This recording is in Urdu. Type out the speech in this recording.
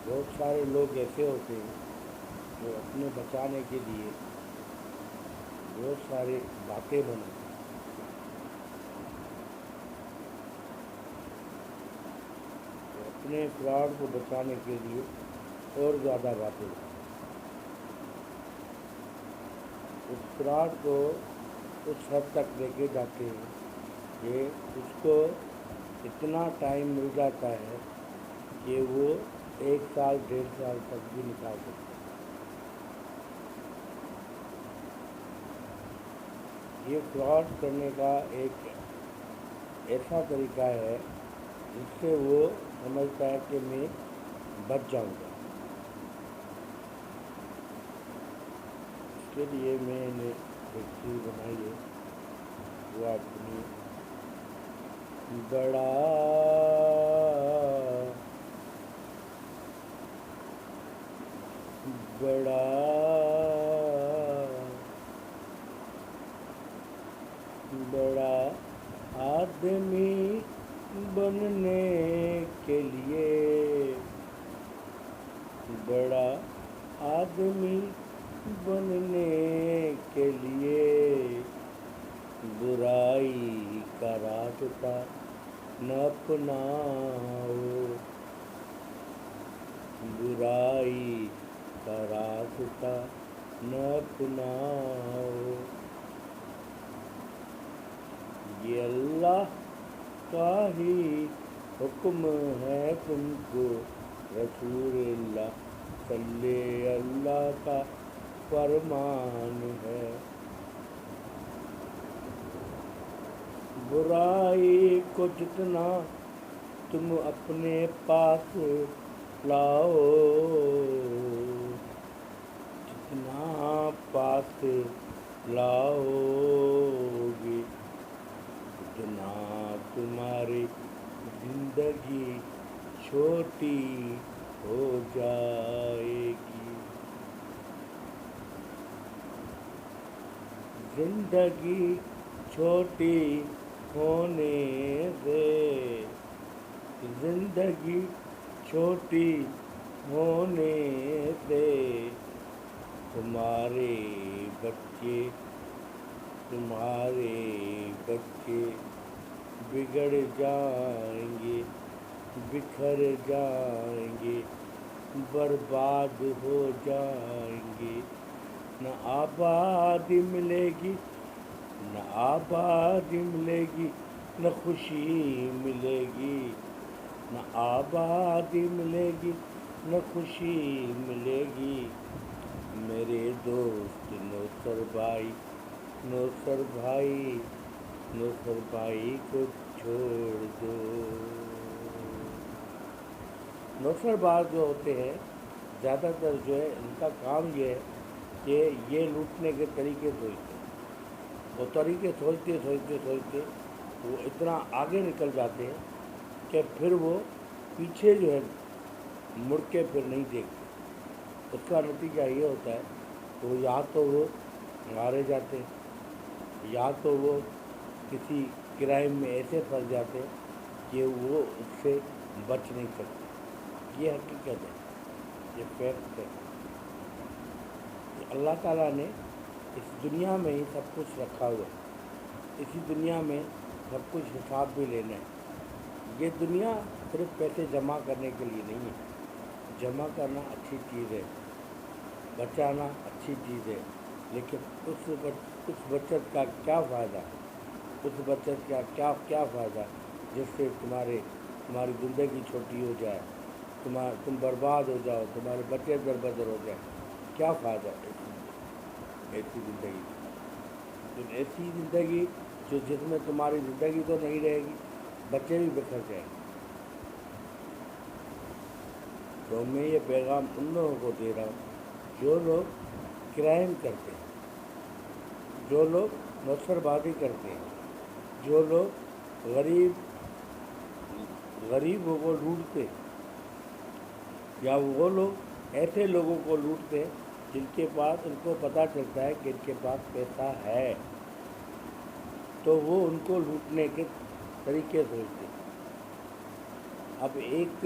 بہت سارے لوگ ایسے ہوتے ہیں جو اپنے بچانے کے لیے بہت ساری باتیں بناتے ہیں. وہ اپنے فراڈ کو بچانے کے لیے اور زیادہ باتیں بناتے ہیں. اس فراڈ کو اس حد تک لے کے جاتے ہیں کہ اس کو اتنا ٹائم مل جاتا ہے کہ وہ 1 سال 1.5 سال تک بھی نکال سکتے ہیں. یہ فراڈ کرنے کا ایک ایسا طریقہ ہے جس سے وہ سمجھتا ہے کہ میں بچ جاؤں گا. اس کے لیے میں نے ایک چیز بنائی ہے وہ اپنی بڑا بڑا بڑا آدمی بننے کے لیے بڑا آدمی بننے کے لیے برائی کا راستہ نہ اپناؤ. برائی کا راستہ نہ اپناؤ. یہ اللہ کا ہی حکم ہے تم کو، رسول اللہ صلی اللہ کا فرمان ہے. برائی کو جتنا تم اپنے پاس لاؤ، جتنا پاس لاؤ گے اتنا تمہاری زندگی چھوٹی ہو جائے گی. زندگی چھوٹی ہونے سے، زندگی چھوٹی ہونے سے تمہارے بچے بگڑ جائیں گے، بکھر جائیں گے، برباد ہو جائیں گے. نہ آبادی ملے گی، نہ آبادی ملے گی، نہ خوشی ملے گی. نہ آبادی ملے گی، نہ خوشی ملے گی. میرے دوست نوسر بھائی کو چھوڑ دو. نوسر باز جو ہوتے ہیں زیادہ تر جو ہے ان کا کام یہ ہے کہ یہ لوٹنے کے طریقے سوچتے ہیں. وہ طریقے سوچتے وہ اتنا آگے نکل جاتے ہیں کہ پھر وہ پیچھے جو ہے مڑ کے پھر نہیں دیکھتے. اس کا نتیجہ یہ ہوتا ہے کہ وہ یا تو وہ مارے جاتے ہیں، یا تو وہ کسی کرائم میں ایسے پھنس جاتے ہیں کہ وہ اس سے بچ نہیں سکتے. یہ حقیقت ہے، یہ فیکٹ ہے. اللہ تعالیٰ نے اس دنیا میں ہی سب کچھ رکھا ہوا ہے. اسی دنیا میں سب کچھ حساب بھی لینا ہے. یہ دنیا صرف پیسے جمع کرنے کے لیے نہیں ہے. جمع کرنا اچھی چیز ہے، بچانا اچھی چیز ہے، لیکن اس بچت کا کیا فائدہ؟ اس بچت کا کیا فائدہ جس سے تمہاری زندگی چھوٹی ہو جائے، تم برباد ہو جاؤ، تمہارے بچے دربدر ہو جائیں. کیا فائدہ ایسی زندگی؟ ایسی زندگی جس میں تمہاری زندگی تو نہیں رہے گی، بچے بھی بکھر جائیں گے. تو میں یہ پیغام ان لوگوں کو دے رہا ہوں جو لوگ کرائم کرتے ہیں، جو لوگ نوسر بازی کرتے ہیں، جو لوگ غریبوں کو لوٹتے ہیں، یا وہ لوگ ایسے لوگوں کو لوٹتے ہیں جن کے پاس ان کو پتہ چلتا ہے کہ ان کے پاس پیسہ ہے تو وہ ان کو لوٹنے کے طریقے سوچتے ہیں. اب ایک